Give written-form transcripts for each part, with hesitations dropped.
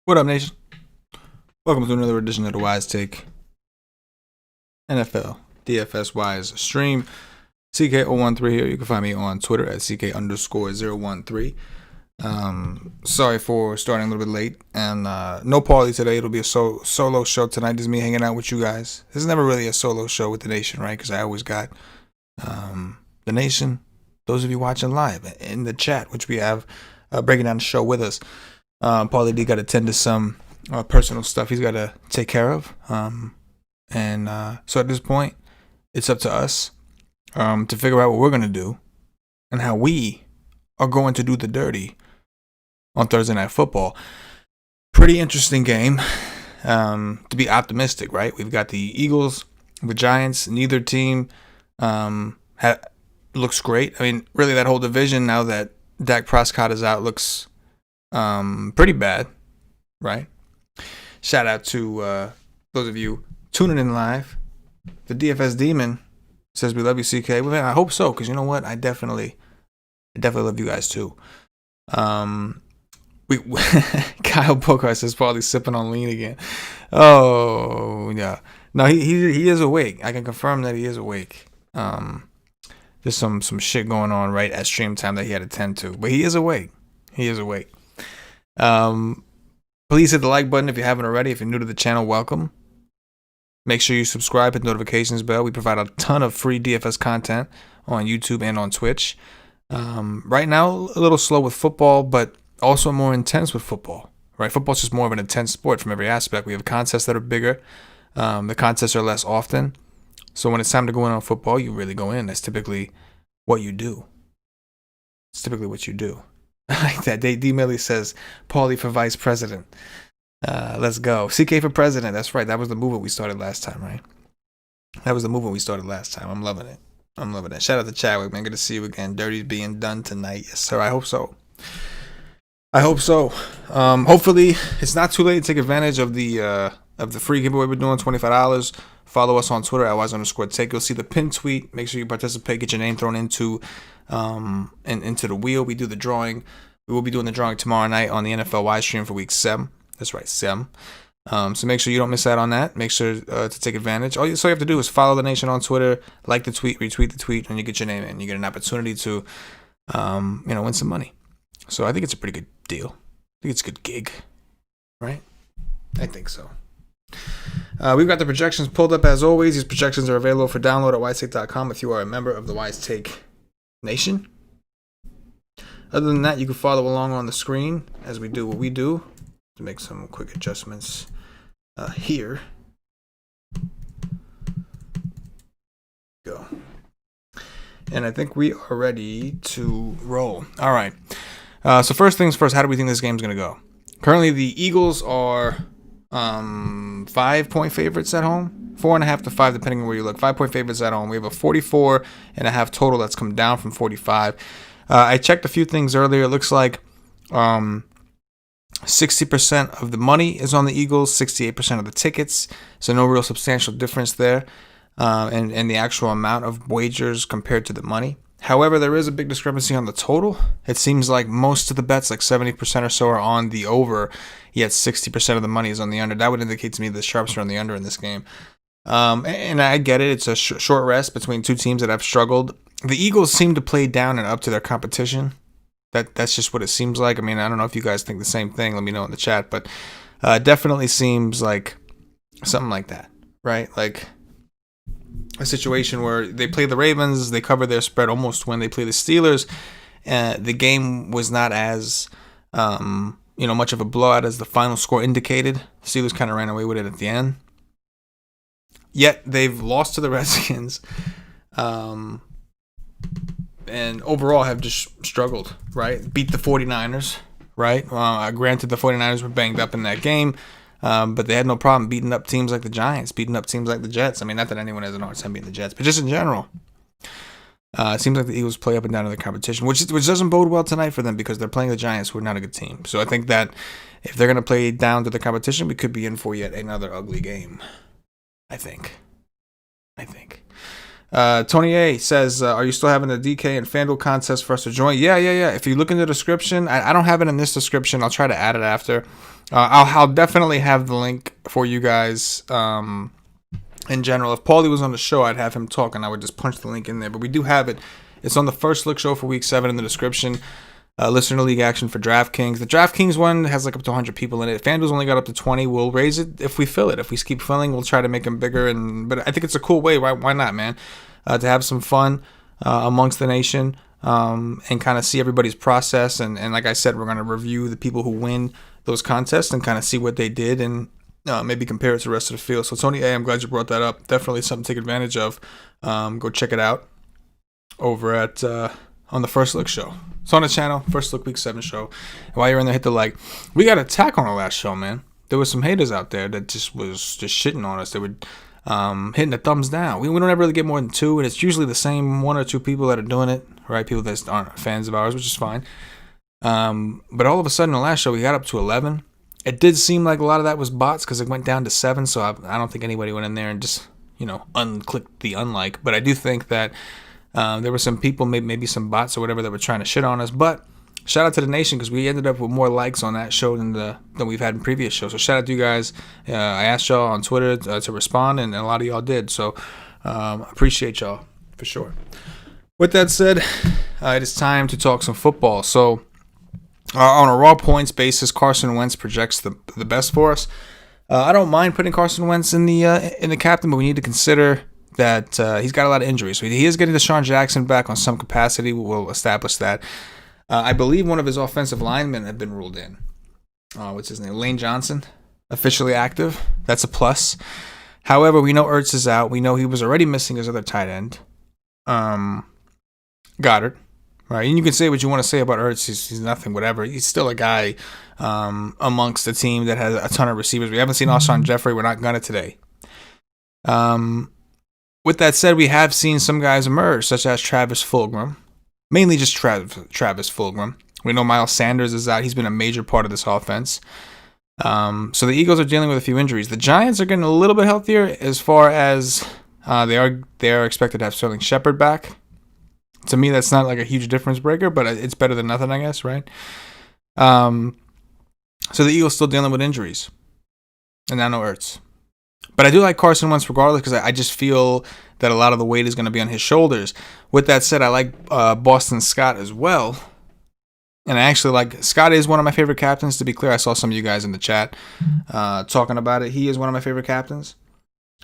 What up, nation? Welcome to another edition of the Wise Take NFL DFS Wise stream. CK013 here. You can find me on Twitter at CK_013. Sorry for starting a little bit late. And no Paulie today. It'll be a solo show tonight. Just me hanging out with you guys. This is never really a solo show with the nation, right? Because I always got the nation, those of you watching live in the chat, which we have breaking down the show with us. Paulie D got to tend to some personal stuff he's got to take care of. So at this point, it's up to us to figure out what we're going to do and how we are going to do the dirty on Thursday Night Football. Pretty interesting game, to be optimistic, right? We've got the Eagles, the Giants. Neither team looks great. I mean, really, that whole division, now that Dak Prescott is out, looks pretty bad, right? Shout out to those of you tuning in live. The DFS Demon says we love you, CK. Well, man, I hope so, because you know what? I definitely love you guys too. Kyle Booker says Paulie's sipping on lean again. Oh yeah, no, he is awake. I can confirm that he is awake. There's some shit going on right at stream time that he had to tend to, but he is awake. He is awake. Please hit the like button if you haven't already. If you're new to the channel, welcome. Make sure you subscribe, hit the notifications bell. We provide a ton of free DFS content on YouTube and on Twitch. Right now, a little slow with football, but also more intense with football. Right? Football's just more of an intense sport from every aspect. We have contests that are bigger. The contests are less often. So when it's time to go in on football, you really go in. That's typically what you do. It's typically what you do. I like that. D. Millie says, Paulie for vice president. Let's go. CK for president. That's right. That was the movement we started last time, right? That was the movement we started last time. I'm loving it. Shout out to Chadwick, man. Good to see you again. Dirty's being done tonight. Yes, sir. I hope so. Hopefully, it's not too late to take advantage of the free giveaway we're doing, $25. Follow us on Twitter at @wise_take. You'll see the pin tweet. Make sure you participate. Get your name thrown into the wheel. We do the drawing. We will be doing the drawing tomorrow night on the NFL Wise stream for week 7. That's right, 7. So make sure you don't miss out on that. Make sure to take advantage. All you have to do is follow the nation on Twitter, like the tweet, retweet the tweet, and you get your name in. You get an opportunity to, win some money. So I think it's a pretty good deal. I think it's a good gig, right? I think so. We've got the projections pulled up as always. These projections are available for download at wisetake.com if you are a member of the Wise Take Nation. Other than that, you can follow along on the screen as we do what we do. To make some quick adjustments here. Go. And I think we are ready to roll. All right. So first things first, how do we think this game's going to go? Currently, the Eagles are 5-point favorites at home. 4.5 to 5, depending on where you look. 5-point favorites at home. We have a 44.5 total that's come down from 45. I checked a few things earlier. It looks like 60% of the money is on the Eagles, 68% of the tickets. So no real substantial difference there in the actual amount of wagers compared to the money. However, there is a big discrepancy on the total. It seems like most of the bets, like 70% or so, are on the over, yet 60% of the money is on the under. That would indicate to me the sharps are on the under in this game. And I get it. It's a short rest between two teams that have struggled. The Eagles seem to play down and up to their competition. That's just what it seems like. I mean, I don't know if you guys think the same thing. Let me know in the chat. But definitely seems like something like that, right? Like a situation where they play the Ravens, they cover their spread almost when they play the Steelers. The game was not as much of a blowout as the final score indicated. The Steelers kind of ran away with it at the end. Yet they've lost to the Redskins. And overall have just struggled, right? Beat the 49ers, right? Granted, the 49ers were banged up in that game, but they had no problem beating up teams like the Giants, beating up teams like the Jets. I mean, not that anyone has an hard time beating the Jets, but just in general. It seems like the Eagles play up and down in the competition, which doesn't bode well tonight for them because they're playing the Giants, who are not a good team. So I think that if they're going to play down to the competition, we could be in for yet another ugly game. I think. Tony A says, are you still having the DK and FanDuel contest for us to join? Yeah. If you look in the description, I don't have it in this description. I'll try to add it after. I'll definitely have the link for you guys. In general, if Paulie was on the show, I'd have him talk, and I would just punch the link in there. But we do have it. It's on the First Look show for Week 7 in the description. Listener League action for DraftKings. The DraftKings one has like up to 100 people in it. FanDuel's only got up to 20. We'll raise it if we fill it. If we keep filling, we'll try to make them bigger. But I think it's a cool way. Why not, man? To have some fun amongst the nation and kind of see everybody's process. And like I said, we're going to review the people who win those contests and kind of see what they did and maybe compare it to the rest of the field. So, Tony A., I'm glad you brought that up. Definitely something to take advantage of. Go check it out over at on the First Look show. It's on the channel, First Look Week 7 show. And while you're in there, hit the like. We got attack on our last show, man. There was some haters out there that just was just shitting on us. They were hitting the thumbs down. We don't ever really get more than 2, and it's usually the same 1 or 2 people that are doing it, right? People that aren't fans of ours, which is fine. But all of a sudden, the last show, we got up to 11. It did seem like a lot of that was bots because it went down to 7, so I don't think anybody went in there and just, unclicked the unlike. But I do think that there were some people, maybe some bots or whatever, that were trying to shit on us. But shout out to the nation because we ended up with more likes on that show than we've had in previous shows. So shout out to you guys. I asked y'all on Twitter to respond, and a lot of y'all did. So appreciate y'all for sure. With that said, it is time to talk some football. So on a raw points basis, Carson Wentz projects the best for us. I don't mind putting Carson Wentz in the captain, but we need to consider that he's got a lot of injuries. So he is getting Deshaun Jackson back on some capacity. We'll establish that. I believe one of his offensive linemen had been ruled in. What's his name? Lane Johnson, officially active. That's a plus. However, we know Ertz is out. We know he was already missing his other tight end, Goddard. Right, and you can say what you want to say about Ertz. He's nothing, whatever. He's still a guy amongst the team that has a ton of receivers. We haven't seen Alshon Jeffrey. We're not gonna today. With that said, we have seen some guys emerge, such as Travis Fulgham. Mainly just Travis Fulgham. We know Miles Sanders is out. He's been a major part of this offense. So the Eagles are dealing with a few injuries. The Giants are getting a little bit healthier as far as they are expected to have Sterling Shepard back. To me, that's not like a huge difference breaker, but it's better than nothing, I guess, right? So the Eagles still dealing with injuries. And now no Ertz. But I do like Carson Wentz regardless because I just feel that a lot of the weight is going to be on his shoulders. With that said, I like Boston Scott as well. And I actually like Scott is one of my favorite captains. To be clear, I saw some of you guys in the chat talking about it. He is one of my favorite captains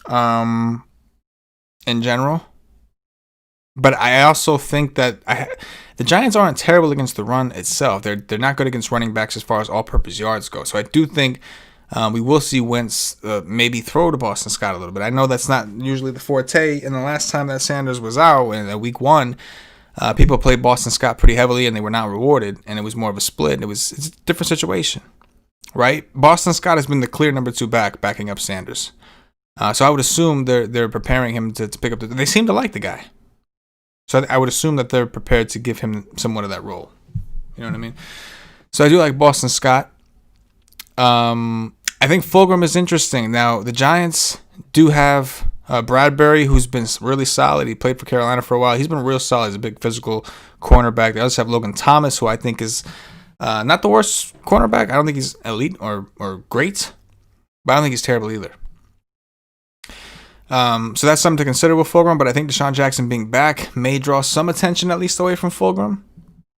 in general. But I also think that the Giants aren't terrible against the run itself. They're not good against running backs as far as all-purpose yards go. So I do think we will see Wentz maybe throw to Boston Scott a little bit. I know that's not usually the forte. And the last time that Sanders was out in week 1, people played Boston Scott pretty heavily and they were not rewarded. And it was more of a split. It's a different situation, right? Boston Scott has been the clear number 2 backing up Sanders. So I would assume they're preparing him to pick up. They seem to like the guy. So I would assume that they're prepared to give him somewhat of that role. You know what I mean? So I do like Boston Scott. I think Fulgham is interesting. Now, the Giants do have Bradbury, who's been really solid. He played for Carolina for a while. He's been real solid. He's a big physical cornerback. They also have Logan Thomas, who I think is not the worst cornerback. I don't think he's elite or great, but I don't think he's terrible either. So that's something to consider with Fulgham, but I think Deshaun Jackson being back may draw some attention at least away from Fulgham.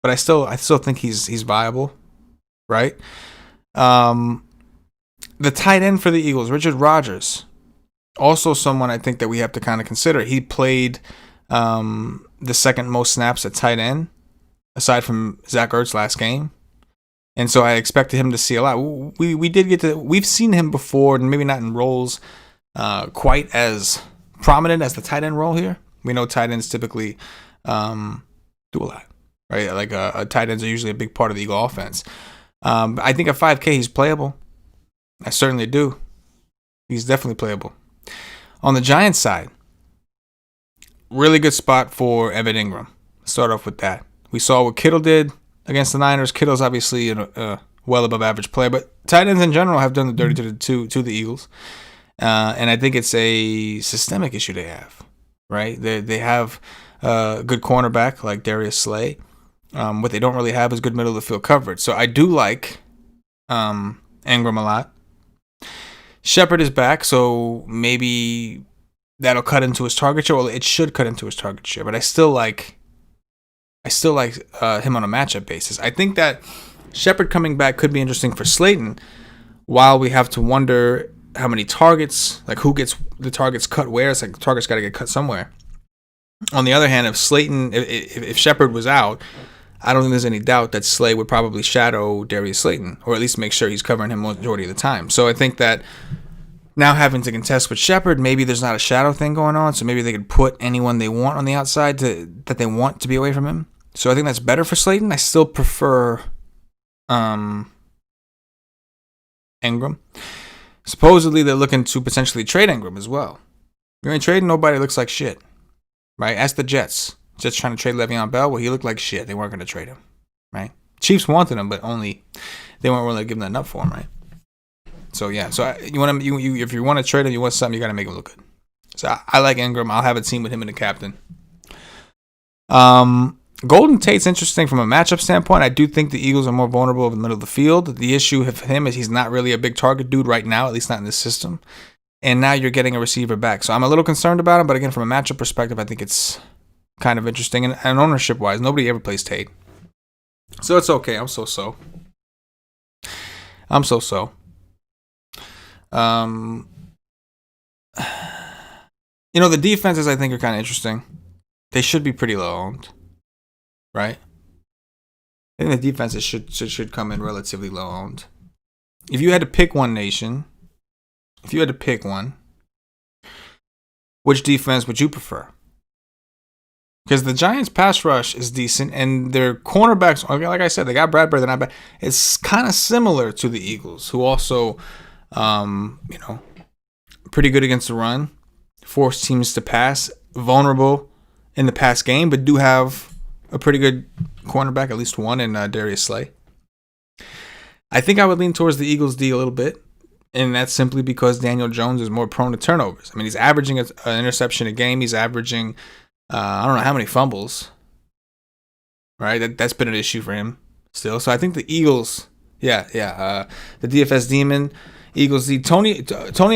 But I still think he's viable, right? The tight end for the Eagles, Richard Rodgers, also someone I think that we have to kind of consider. He played the second most snaps at tight end, aside from Zach Ertz last game. And so I expected him to see a lot. We've seen him before, and maybe not in roles quite as prominent as the tight end role here. We know tight ends typically do a lot, right? Like tight ends are usually a big part of the Eagle offense. I think at 5K he's playable. I certainly do. He's definitely playable. On the Giants side, really good spot for Evan Ingram. Start off with that. We saw what Kittle did against the Niners. Kittle's obviously a well above average player, but tight ends in general have done the dirty to the Eagles. And I think it's a systemic issue they have, right? They have a good cornerback like Darius Slay. What they don't really have is good middle of the field coverage. So I do like Ingram a lot. Shepard is back, so maybe that'll cut into his target share. Well, it should cut into his target share, but I still like him on a matchup basis. I think that Shepard coming back could be interesting for Slayton, while we have to wonder how many targets, like who gets the targets cut where. It's like the targets got to get cut somewhere. On the other hand, if Shepard was out, I don't think there's any doubt that Slay would probably shadow Darius Slayton, or at least make sure he's covering him majority of the time. So I think that now having to contest with Shepard, maybe there's not a shadow thing going on, so maybe they could put anyone they want on the outside that they want to be away from him. So I think that's better for Slayton. I still prefer Ingram. Supposedly they're looking to potentially trade Ingram as well. You ain't trading nobody looks like shit, right? Ask the Jets. Jets trying to trade Le'Veon Bell. Well, he looked like shit. They weren't going to trade him, right? Chiefs wanted him, but only they weren't willing to give him enough for him, right? So yeah. So if you want to trade him, you want something, you got to make him look good. So I like Ingram. I'll have a team with him and the captain. Golden Tate's interesting from a matchup standpoint. I do think the Eagles are more vulnerable in the middle of the field. The issue with him is he's not really a big target dude right now, at least not in this system. And now you're getting a receiver back. So I'm a little concerned about him, but again, from a matchup perspective, I think it's kind of interesting. And ownership-wise, nobody ever plays Tate. So it's okay. I'm so-so. The defenses I think are kind of interesting. They should be pretty low owned, right? I think the defenses should come in relatively low owned. If you had to pick one, Nation, which defense would you prefer? Because the Giants' pass rush is decent, and their cornerbacks, like I said, they got Bradbury. They're not bad. It's kind of similar to the Eagles, who also, pretty good against the run, force teams to pass, vulnerable in the pass game, but do have a pretty good cornerback, at least one, in Darius Slay. I think I would lean towards the Eagles D a little bit, and that's simply because Daniel Jones is more prone to turnovers. I mean, he's averaging an interception a game. He's averaging, I don't know how many fumbles, right? That's been an issue for him still. So I think the Eagles, the DFS Demon, Eagles D, Tony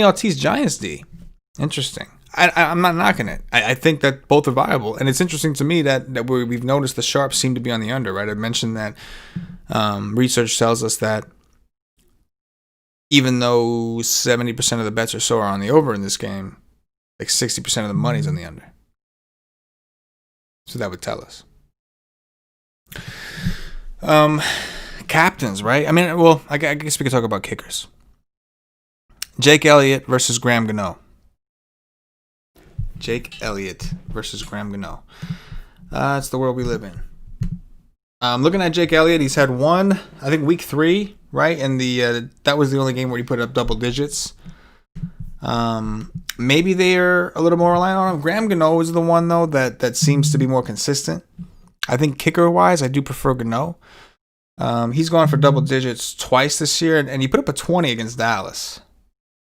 Ortiz, Giants D. Interesting. I'm not knocking it. I think that both are viable. And it's interesting to me that we've noticed the sharps seem to be on the under, right? I mentioned that research tells us that even though 70% of the bets or so are on the over in this game, like 60% of the money's on the under. So that would tell us. Captains, right? I mean, well, I guess we could talk about kickers. Jake Elliott versus Graham Gano. Jake Elliott versus Graham Gano. It's the world we live in. Looking at Jake Elliott, he's had one, I think week 3, right? And that was the only game where he put up double digits. Maybe they're a little more reliant on him. Graham Gano is the one, though, that seems to be more consistent. I think kicker-wise, I do prefer Gano. He's gone for double digits twice this year, and he put up a 20 against Dallas.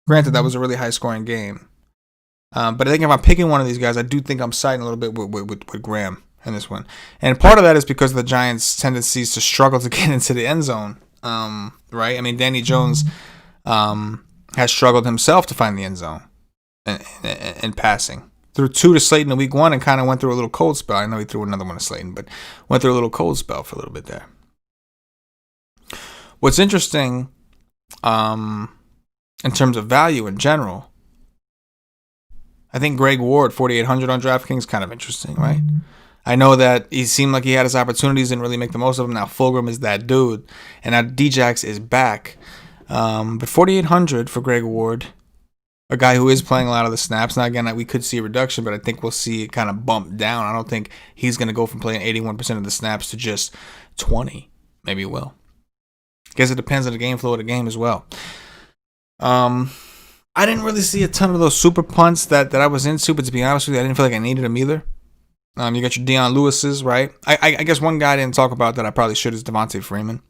Granted, that was a really high-scoring game. But I think if I'm picking one of these guys, I do think I'm siding a little bit with Graham in this one. And part of that is because of the Giants' tendencies to struggle to get into the end zone, right? I mean, Danny Jones has struggled himself to find the end zone in passing. Threw 2 to Slayton in week 1 and kind of went through a little cold spell. I know he threw another one to Slayton, but went through a little cold spell for a little bit there. What's interesting in terms of value in general, I think Greg Ward, 4,800 on DraftKings, kind of interesting, right? I know that he seemed like he had his opportunities, didn't really make the most of them. Now Fulgham is that dude, and now Djax is back. But 4,800 for Greg Ward, a guy who is playing a lot of the snaps. Now, again, we could see a reduction, but I think we'll see it kind of bump down. I don't think he's going to go from playing 81% of the snaps to just 20. Maybe he will. I guess it depends on the game flow of the game as well. I didn't really see a ton of those super punts that I was into, but to be honest with you, I didn't feel like I needed them either. You got your Deion Lewis's, right? I guess one guy I didn't talk about that I probably should is Devontae Freeman.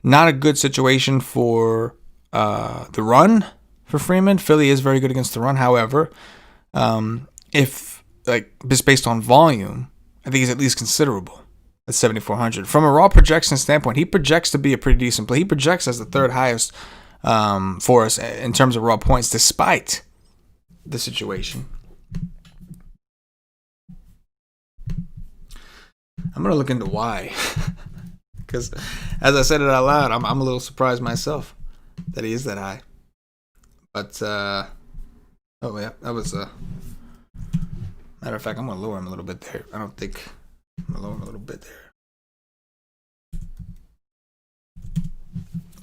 Not a good situation for the run for Freeman. Philly is very good against the run. However, if just based on volume, I think he's at least considerable at 7,400. From a raw projection standpoint, he projects to be a pretty decent play. He projects as the third highest for us in terms of raw points, despite the situation. I'm gonna look into why, because as I said it out loud, I'm a little surprised myself that he is that high. But oh yeah, that was matter of fact, I'm gonna lower him a little bit there. I'm gonna lower him a little bit there.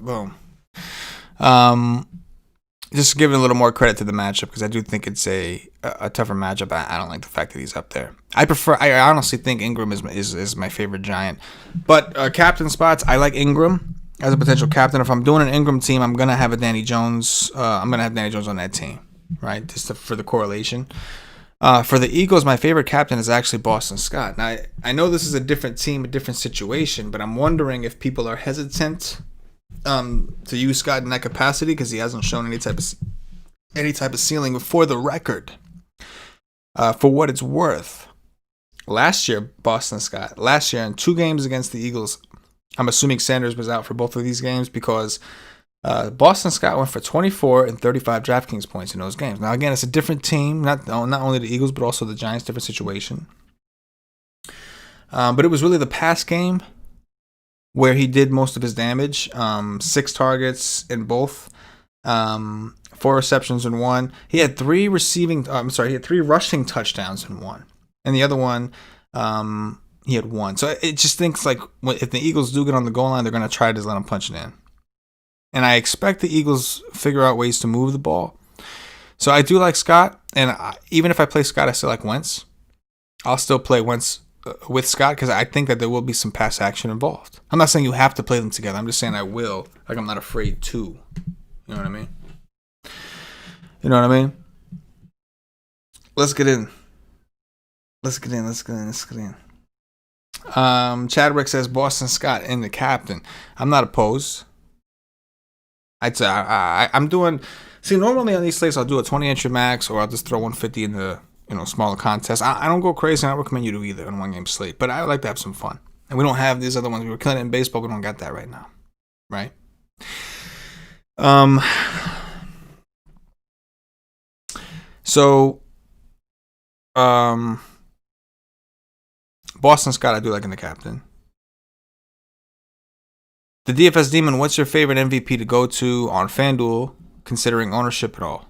Boom. Just giving a little more credit to the matchup, because I do think it's a tougher matchup. I don't like the fact that he's up there. I honestly think Ingram is my favorite Giant. But captain spots, I like Ingram as a potential captain. If I'm doing an Ingram team, I'm gonna have a Danny Jones. I'm gonna have Danny Jones on that team, right? Just for the correlation. For the Eagles, my favorite captain is actually Boston Scott. Now, I know this is a different team, a different situation, but I'm wondering if people are hesitant to use Scott in that capacity because he hasn't shown any type of ceiling. For the record, for what it's worth, last year in 2 games against the Eagles, I'm assuming Sanders was out for both of these games, because Boston Scott went for 24 and 35 DraftKings points in those games. Now again, it's a different team, not only the Eagles but also the Giants, different situation. But it was really the pass game where he did most of his damage. 6 targets in both, 4 receptions in 1. He had 3 rushing touchdowns in 1, and the other one, he had 1. So it just thinks like if the Eagles do get on the goal line, they're going to try to just let him punch it in. And I expect the Eagles figure out ways to move the ball. So I do like Scott, and even if I play Scott, I still like Wentz. I'll still play Wentz with Scott because I think that there will be some pass action involved. I'm not saying you have to play them together. I'm just saying I will. Like, I'm not afraid to. You know what I mean? Let's get in. Chadwick says Boston Scott in the captain. I'm not opposed. I'm doing. See, normally on these slates, I'll do a 20 entry max, or I'll just throw 150 in the smaller contest. I don't go crazy. I don't recommend you to either in a 1-game slate, but I would like to have some fun. And we don't have these other ones. We were killing it in baseball. We don't got that right now, right? So, Boston Scott, I do like in the captain. The DFS Demon, what's your favorite MVP to go to on FanDuel, considering ownership at all?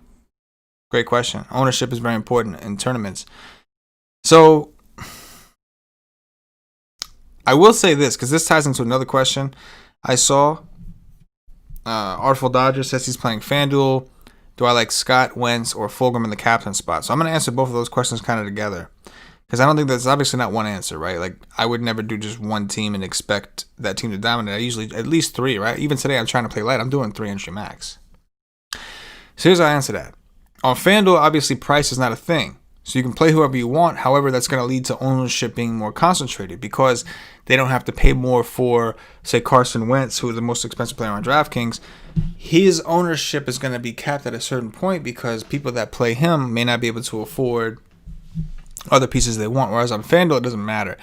Great question. Ownership is very important in tournaments. So, I will say this, because this ties into another question I saw. Artful Dodger says he's playing FanDuel. Do I like Scott, Wentz, or Fulgham in the captain spot? So I'm going to answer both of those questions kind of together, because I don't think that's obviously not one answer, right? Like, I would never do just one team and expect that team to dominate. I usually at least 3, right? Even today, I'm trying to play light. I'm doing 3 entry max. So here's how I answer that. On FanDuel, obviously, price is not a thing. So you can play whoever you want. However, that's going to lead to ownership being more concentrated, because they don't have to pay more for, say, Carson Wentz, who is the most expensive player on DraftKings. His ownership is going to be capped at a certain point because people that play him may not be able to afford other pieces they want, whereas on FanDuel, it doesn't matter.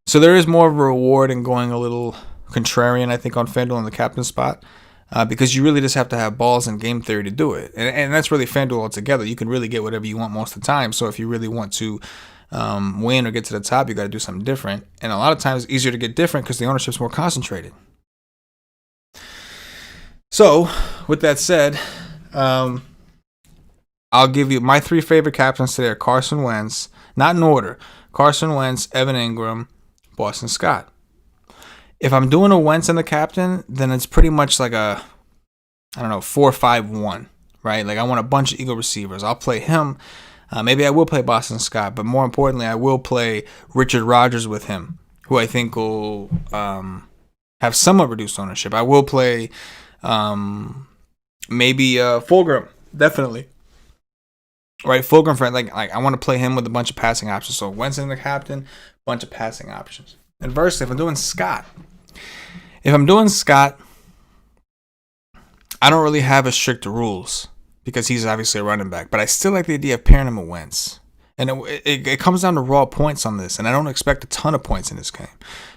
So there is more of a reward in going a little contrarian, I think, on FanDuel in the captain spot, because you really just have to have balls and game theory to do it. And that's really FanDuel altogether. You can really get whatever you want most of the time. So if you really want to win or get to the top, you got to do something different. And a lot of times it's easier to get different because the ownership's more concentrated. So with that said, I'll give you my 3 favorite captains today are Carson Wentz, not in order. Carson Wentz, Evan Ingram, Boston Scott. If I'm doing a Wentz in the captain, then it's pretty much like a, 4-5-1, right? Like, I want a bunch of Eagle receivers. I'll play him. Maybe I will play Boston Scott, but more importantly, I will play Richard Rodgers with him, who I think will have somewhat reduced ownership. I will play maybe Fulgham, definitely. Right, Fulgham, like I want to play him with a bunch of passing options. So Wentz in the captain, bunch of passing options. Inversely, if I'm doing Scott, I don't really have a strict rules because he's obviously a running back, but I still like the idea of pairing him with Wentz. And it comes down to raw points on this, and I don't expect a ton of points in this game.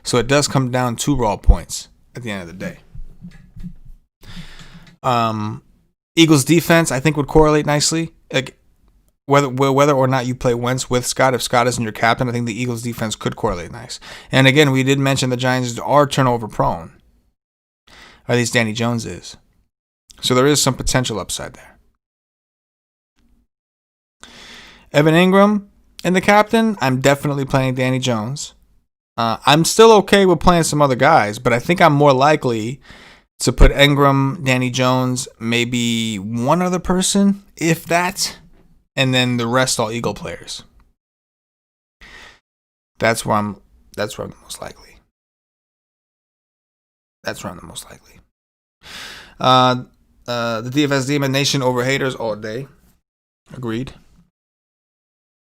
So it does come down to raw points at the end of the day. Eagles defense, I think, would correlate nicely. Like whether or not you play Wentz with Scott, if Scott isn't your captain, I think the Eagles defense could correlate nice. And again, we did mention the Giants are turnover prone. Or at least Danny Jones is. So there is some potential upside there. Evan Ingram and the captain, I'm definitely playing Danny Jones. I'm still okay with playing some other guys, but I think I'm more likely to put Ingram, Danny Jones, maybe one other person, if that, and then the rest all Eagle players. That's where I'm the most likely. The DFS Demon Nation over haters all day. Agreed.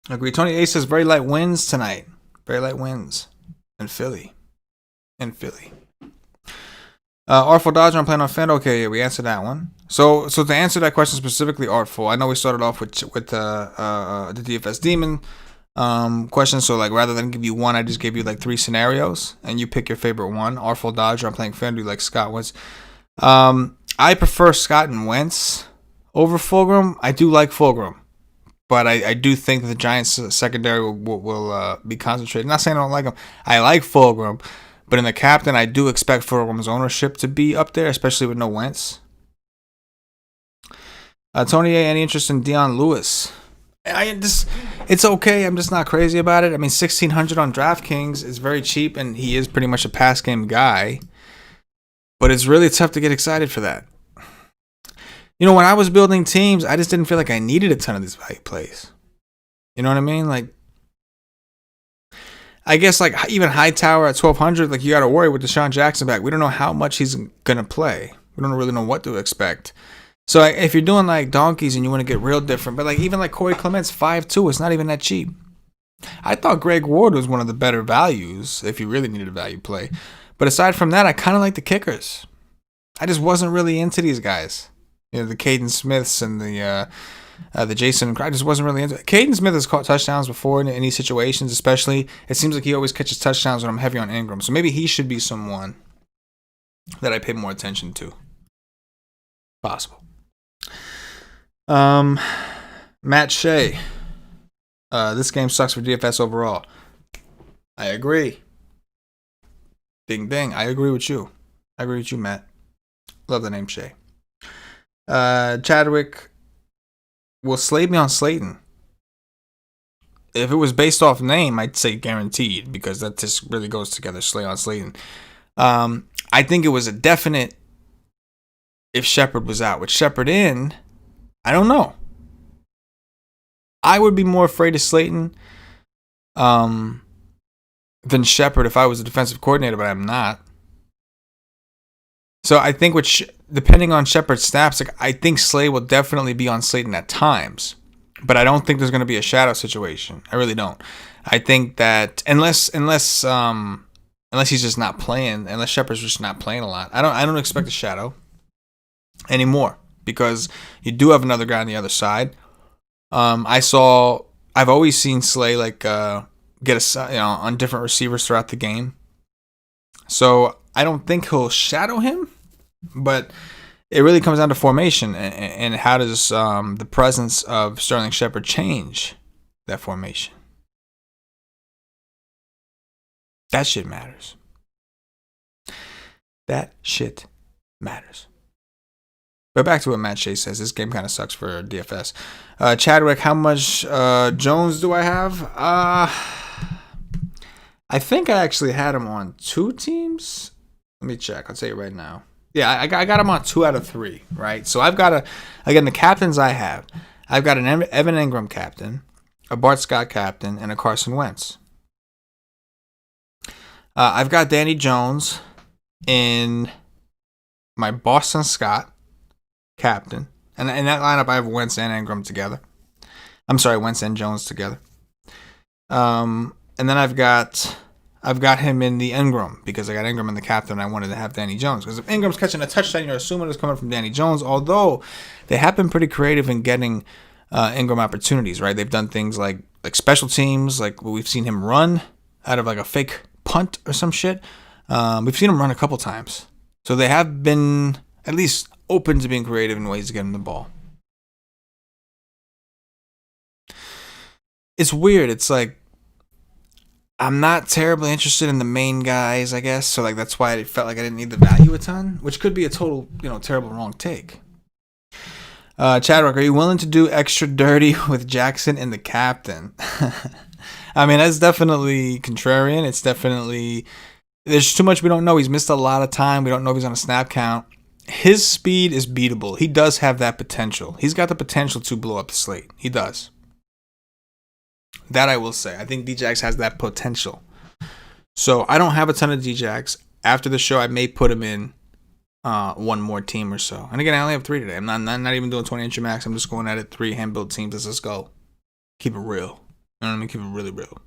Tony A says very light wins tonight. Very light wins in Philly. Artful Dodger, I'm playing on FanDuel. Okay, yeah, we answered that one. So to answer that question specifically, Artful, I know we started off with the DFS Demon question. So like rather than give you one, I just gave you like 3 scenarios, and you pick your favorite one. Artful Dodger, I'm playing FanDuel like Scott was. I prefer Scott and Wentz over Fulgham. I do like Fulgham, but I do think that the Giants secondary will be concentrated. Not saying I don't like him. I like Fulgham. But in the captain, I do expect Fulgham's ownership to be up there, especially with no Wentz. Tony A, any interest in Deion Lewis? It's okay. I'm just not crazy about it. I mean, $1,600 on DraftKings is very cheap, and he is pretty much a pass game guy. But it's really tough to get excited for that. You know, when I was building teams, I just didn't feel like I needed a ton of these value plays. You know what I mean? Like, I guess like even Hightower at 1,200, like you got to worry with Deshaun Jackson back. We don't know how much he's going to play. We don't really know what to expect. So if you're doing like donkeys and you want to get real different, but like even like Corey Clement's 5.2, it's not even that cheap. I thought Greg Ward was one of the better values if you really needed a value play. But aside from that, I kind of like the kickers. I just wasn't really into these guys. You know, the Caden Smiths and the Jason. I just wasn't really into it. Caden Smith has caught touchdowns before in these situations, especially. It seems like he always catches touchdowns when I'm heavy on Ingram. So maybe he should be someone that I pay more attention to. Possible. Matt Shea. This game sucks for DFS overall. I agree. Ding ding. I agree with you. Matt. Love the name Shea. Chadwick will slate me on Slayton. If it was based off name, I'd say guaranteed, because that just really goes together, Slay on Slayton. I think it was a definite if Shepard was out. With Shepard in, I don't know. I would be more afraid of Slayton than Shepard if I was a defensive coordinator, but I'm not. So I think depending on Shepard's snaps, like I think Slay will definitely be on Slayton at times, but I don't think there's going to be a shadow situation. I really don't. I think that unless he's just not playing, unless Shepard's just not playing a lot, I don't expect a shadow anymore, because you do have another guy on the other side. I've always seen Slay like get on different receivers throughout the game. So I don't think he'll shadow him, but it really comes down to formation and how does the presence of Sterling Shepard change that formation. That shit matters. But back to what Matt Shea says. This game kind of sucks for DFS. Chadwick, how much Jones do I have? I think I actually had him on 2 teams. Let me check. I'll tell you right now. Yeah, I got him on 2 out of 3, right? So I've got the captains I have. I've got an Evan Ingram captain, a Bart Scott captain, and a Carson Wentz. I've got Danny Jones in my Boston Scott captain. And in that lineup, I have Wentz and Ingram together. I'm sorry, Wentz and Jones together. And then I've got him in the Ingram, because I got Ingram in the captain and I wanted to have Danny Jones. Because if Ingram's catching a touchdown, you're assuming it's coming from Danny Jones, although they have been pretty creative in getting Ingram opportunities, right? They've done things like special teams, like we've seen him run out of like a fake punt or some shit. We've seen him run a couple times. So they have been at least open to being creative in ways to get him the ball. It's weird. It's like, I'm not terribly interested in the main guys, I guess. So like that's why I felt like I didn't need the value a ton, which could be a total, terrible wrong take. Chadwick, are you willing to do extra dirty with Jackson and the captain? I mean, that's definitely contrarian. It's definitely, there's too much we don't know. He's missed a lot of time. We don't know if he's on a snap count. His speed is beatable. He does have that potential. He's got the potential to blow up the slate. He does. That I will say. I think Djax has that potential. So I don't have a ton of Djax. After the show, I may put him in one more team or so. And again, I only have 3 today. I'm not even doing 20 entry max. I'm just going at it 3 hand-built teams. Let's just go. Keep it real. You know what I mean? Keep it really real.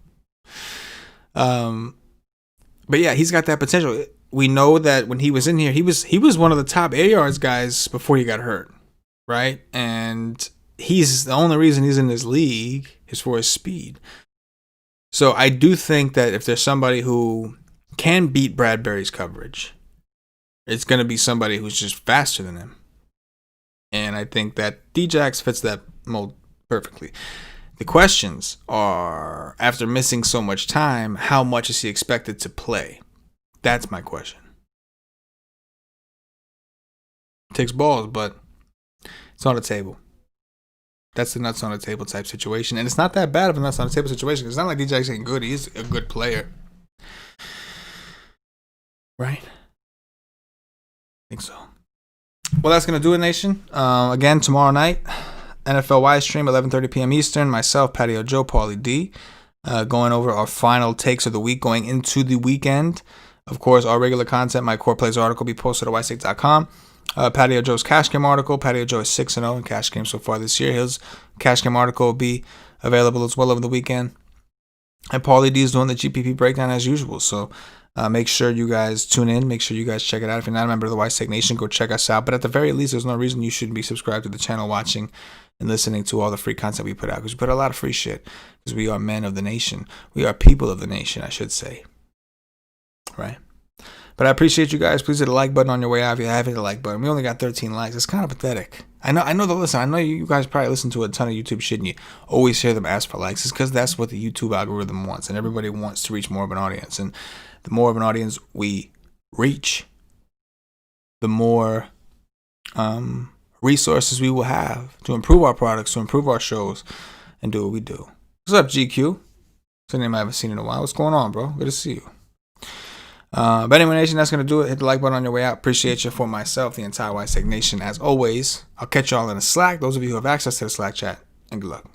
But yeah, he's got that potential. We know that when he was in here, he was one of the top air yards guys before he got hurt, right? And he's the only reason he's in this league is for his speed. So I do think that if there's somebody who can beat Bradbury's coverage, it's going to be somebody who's just faster than him. And I think that Djax fits that mold perfectly. The questions are, after missing so much time, how much is he expected to play? That's my question. Takes balls, but it's on the table. That's the nuts on the table type situation. And it's not that bad of a nuts on the table situation. It's not like Djax ain't good. He's a good player. Right? I think so. Well, that's going to do it, Nation. Again, tomorrow night, NFL Wise stream, 11:30 p.m. Eastern. Myself, Patio Joe, Paulie D, going over our final takes of the week going into the weekend. Of course, our regular content, my core plays article, will be posted at wisestake.com. Patio Joe's cash game article. Patio Joe is 6-0 in cash games so far this year. His cash game article will be available as well over the weekend. And Paulie D is doing the GPP breakdown as usual. So make sure you guys tune in. Make sure you guys check it out. If you're not a member of the Wise Take Nation, go check us out. But at the very least, there's no reason you shouldn't be subscribed to the channel, watching and listening to all the free content we put out. Because we put a lot of free shit. Because we are men of the nation. We are people of the nation, I should say. Right? But I appreciate you guys. Please hit the like button on your way out if you have hit the like button. We only got 13 likes. It's kind of pathetic. I know I know you guys probably listen to a ton of YouTube shit and you always hear them ask for likes. It's because that's what the YouTube algorithm wants. And everybody wants to reach more of an audience. And the more of an audience we reach, the more resources we will have to improve our products, to improve our shows, and do what we do. What's up, GQ? It's a name I haven't seen in a while. What's going on, bro? Good to see you. But anyway, Nation, that's going to do it. Hit the like button on your way out. Appreciate you for myself, the entire Wise Take Nation. As always, I'll catch y'all in the Slack. Those of you who have access to the Slack chat, and good luck.